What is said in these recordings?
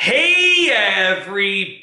Hey everybody!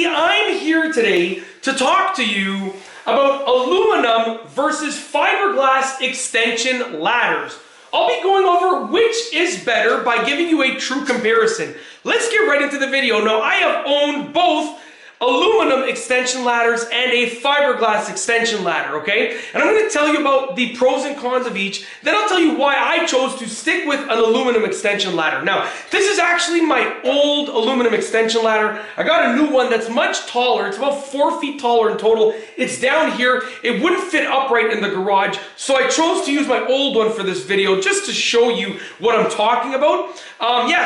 I'm here today to talk to you about aluminum versus fiberglass extension ladders. I'll be going over which is better by giving you a true comparison. Let's get right into the video. Now, I have owned both aluminum extension ladders and a fiberglass extension ladder, okay? And I'm going to tell you about the pros and cons of each. Then I'll tell you why I chose to stick with an aluminum extension ladder. Now, this is actually my old aluminum extension ladder. I got a new one that's much taller. It's about 4 feet taller in total. It's down here. It wouldn't fit upright in the garage, so I chose to use my old one for this video just to show you what I'm talking about.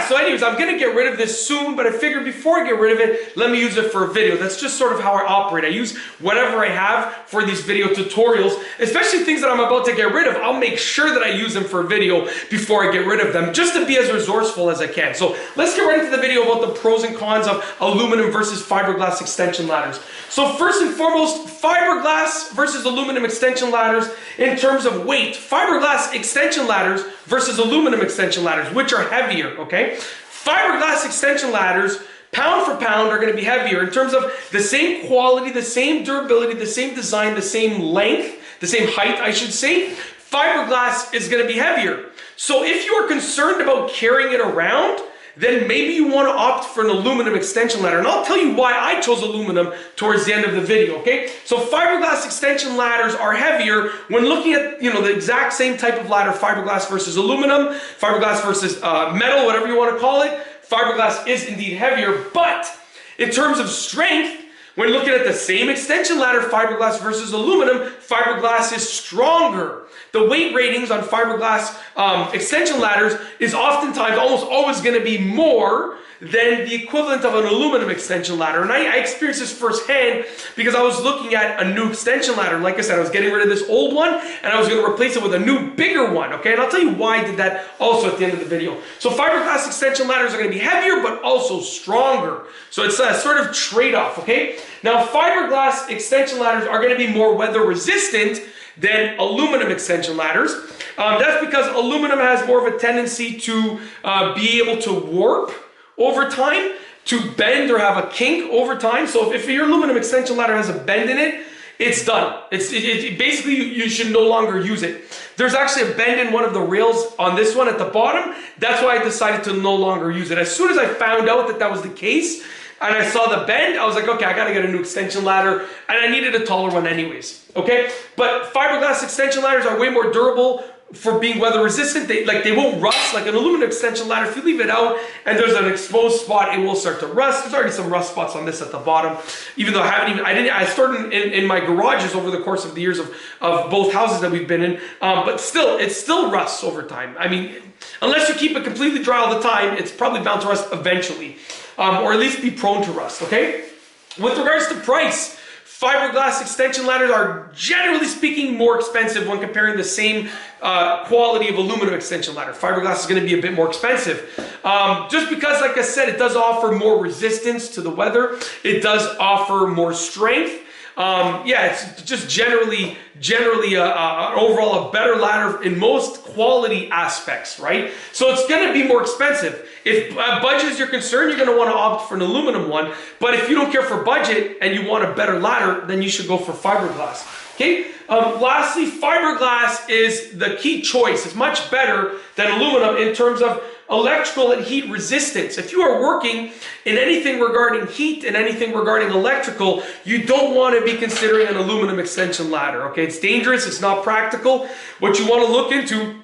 So anyways, I'm going to get rid of this soon, but I figured before I get rid of it, let me use it for a video. That's just sort of how I operate. I use whatever I have for these video tutorials, especially things that I'm about to get rid of. I'll make sure that I use them for a video before I get rid of them, just to be as resourceful as I can. So let's get right into the video about the pros and cons of aluminum versus fiberglass extension ladders. So first and foremost, fiberglass versus aluminum extension ladders in terms of weight. Fiberglass extension ladders versus aluminum extension ladders, which are heavier, okay? Fiberglass extension ladders, pound for pound, are going to be heavier in terms of the same quality, the same durability, the same design, the same length, the same height, I should say. Fiberglass is going to be heavier. So if you are concerned about carrying it around, then maybe you want to opt for an aluminum extension ladder. And I'll tell you why I chose aluminum towards the end of the video, okay? So fiberglass extension ladders are heavier when looking at, the exact same type of ladder, fiberglass versus aluminum, fiberglass versus metal, whatever you want to call it. Fiberglass is indeed heavier, but in terms of strength, when looking at the same extension ladder, fiberglass versus aluminum, fiberglass is stronger. The weight ratings on fiberglass extension ladders is oftentimes, almost always, going to be more than the equivalent of an aluminum extension ladder. And I experienced this firsthand because I was looking at a new extension ladder. Like I said, I was getting rid of this old one and I was going to replace it with a new, bigger one, okay? And I'll tell you why I did that also at the end of the video. So fiberglass extension ladders are going to be heavier but also stronger. So it's a sort of trade-off, okay? Now, fiberglass extension ladders are going to be more weather resistant than aluminum extension ladders. That's because aluminum has more of a tendency to be able to warp over time, to bend or have a kink over time. So if your aluminum extension ladder has a bend in it, it's done. Basically, you should no longer use it. There's actually a bend in one of the rails on this one at the bottom. That's why I decided to no longer use it. As soon as I found out that that was the case, and I saw the bend, I was like, okay, I gotta get a new extension ladder, and I needed a taller one anyways, okay? But fiberglass extension ladders are way more durable for being weather resistant. They won't rust like an aluminum extension ladder. If you leave it out and there's an exposed spot, it will start to rust. There's already some rust spots on this at the bottom, even though I stored in my garages over the course of the years of both houses that we've been in, but still, it still rusts over time. I mean, unless you keep it completely dry all the time, it's probably bound to rust eventually, or at least be prone to rust, okay? With regards to price, fiberglass extension ladders are, generally speaking, more expensive when comparing the same quality of aluminum extension ladder. Fiberglass is going to be a bit more expensive. Just because, like I said, it does offer more resistance to the weather. It does offer more strength. It's just generally overall a better ladder in most quality aspects, right? So it's going to be more expensive. If budget is your concern, you're going to want to opt for an aluminum one. But if you don't care for budget and you want a better ladder, then you should go for fiberglass. Okay. Lastly, fiberglass is the key choice. It's much better than aluminum in terms of electrical and heat resistance. If you are working in anything regarding heat and anything regarding electrical, you don't want to be considering an aluminum extension ladder, okay? It's dangerous, it's not practical. What you want to look into,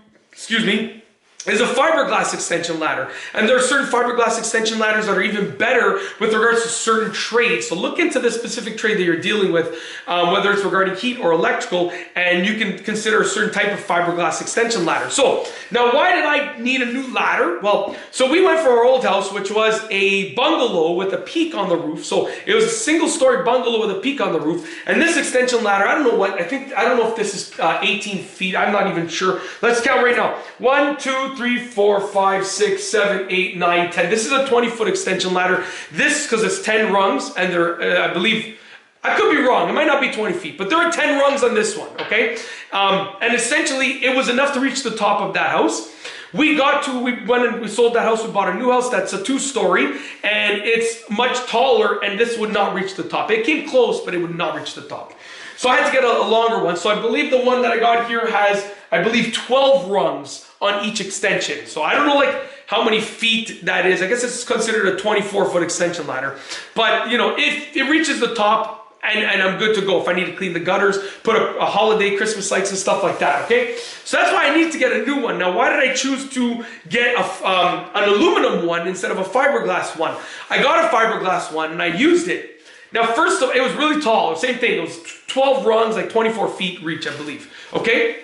is a fiberglass extension ladder. And there are certain fiberglass extension ladders that are even better with regards to certain trades. So look into the specific trade that you're dealing with, whether it's regarding heat or electrical, and you can consider a certain type of fiberglass extension ladder. So now, why did I need a new ladder? Well, so we went for our old house, which was a bungalow with a peak on the roof. So it was a single-story bungalow with a peak on the roof. And this extension ladder, I don't know if this is 18 feet. I'm not even sure. Let's count right now. 1, 2, 3, 4, 5, 6, 7, 8, 9, 10. This is a 20-foot extension ladder. This, because it's 10 rungs, and they're, I believe, I could be wrong, it might not be 20 feet, but there are 10 rungs on this one, okay? And essentially, it was enough to reach the top of that house. We went and we sold that house, we bought a new house that's a 2-story, and it's much taller, and this would not reach the top. It came close, but it would not reach the top. So I had to get a longer one. So I believe the one that I got here has, I believe, 12 rungs on each extension. So I don't know like how many feet that is. I guess it's considered a 24-foot extension ladder. But, you know, if it reaches the top, and I'm good to go if I need to clean the gutters, put a holiday Christmas lights and stuff like that, okay? So that's why I need to get a new one. Now, why did I choose to get an aluminum one instead of a fiberglass one? I got a fiberglass one and I used it. Now, first of all, it was really tall. Same thing. It was 12 rungs, like 24 feet reach, I believe, okay?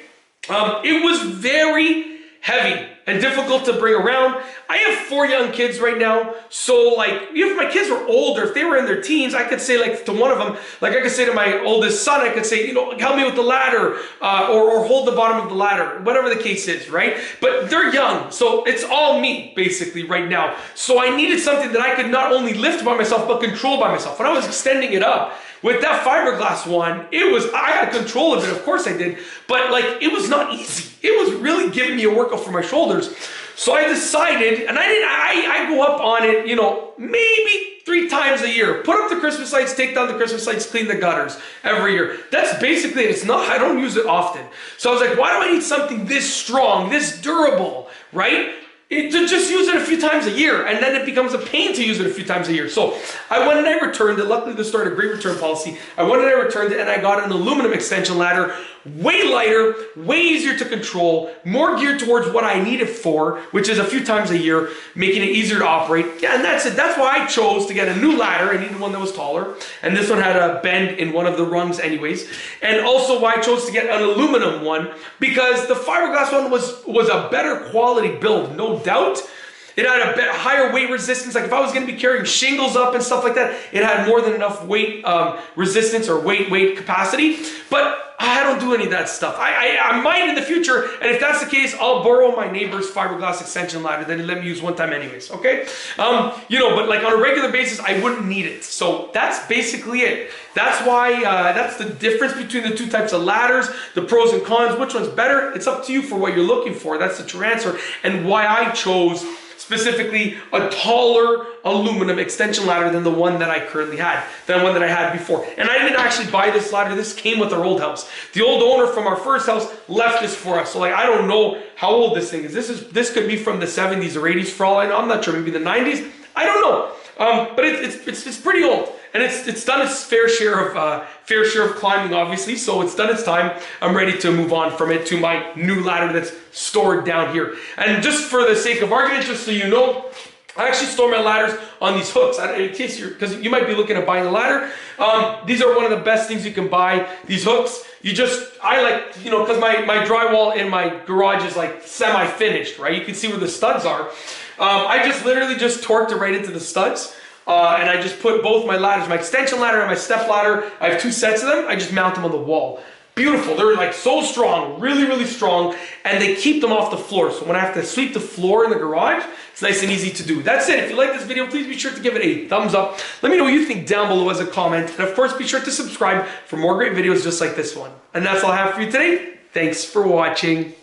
It was very heavy and difficult to bring around. I have 4 young kids right now, so like if my kids were older, if they were in their teens, I could say like to one of them, like I could say to my oldest son, I could say, you know, help me with the ladder, or hold the bottom of the ladder, whatever the case is, right? But they're young, so it's all me basically right now. So I needed something that I could not only lift by myself, but control by myself. When I was extending it up, with that fiberglass one, I had control of it, of course I did, but like it was not easy. It was really giving me a workout for my shoulders. So I decided, and I go up on it, you know, maybe 3 times a year. Put up the Christmas lights, take down the Christmas lights, clean the gutters every year. That's basically it. I don't use it often. So I was like, why do I need something this strong, this durable, right? To just use it a few times a year, and then it becomes a pain to use it a few times a year. So I went and I returned it. Luckily, the store had a great return policy. I went and I returned it, and I got an aluminum extension ladder, way lighter, way easier to control, more geared towards what I need it for, which is a few times a year, making it easier to operate. Yeah, and that's it. That's why I chose to get a new ladder. I needed one that was taller, and this one had a bend in one of the rungs anyways. And also why I chose to get an aluminum one, because the fiberglass one was a better quality build, no doubt. It had a bit higher weight resistance. Like if I was going to be carrying shingles up and stuff like that, it had more than enough weight resistance or weight capacity. But I don't do any of that stuff. I might in the future, and if that's the case, I'll borrow my neighbor's fiberglass extension ladder that he let me use one time anyways, okay? You know, but like on a regular basis, I wouldn't need it. So that's basically it. That's why, that's the difference between the 2 types of ladders, the pros and cons, which one's better. It's up to you for what you're looking for. That's the true answer, and why I chose specifically a taller aluminum extension ladder than the one that I currently had, than one that I had before. And I didn't actually buy this ladder. This came with our old house. The old owner from our first house left this for us. So like, I don't know how old this thing is. This could be from the 70s or 80s for all I know. I'm not sure, maybe the 90s. I don't know. But it's pretty old. And it's done its fair share of climbing, obviously. So it's done its time. I'm ready to move on from it to my new ladder that's stored down here. And just for the sake of argument, just so you know, I actually store my ladders on these hooks. In case because you might be looking at buying a ladder. These are one of the best things you can buy. These hooks. I like, you know, because my drywall in my garage is like semi-finished, right? You can see where the studs are. I just literally just torqued it right into the studs. And I just put both my ladders, my extension ladder and my step ladder, I have 2 sets of them, I just mount them on the wall. Beautiful, they're like so strong, really, really strong, and they keep them off the floor. So when I have to sweep the floor in the garage, it's nice and easy to do. That's it. If you like this video, please be sure to give it a thumbs up. Let me know what you think down below as a comment. And of course, be sure to subscribe for more great videos just like this one. And that's all I have for you today. Thanks for watching.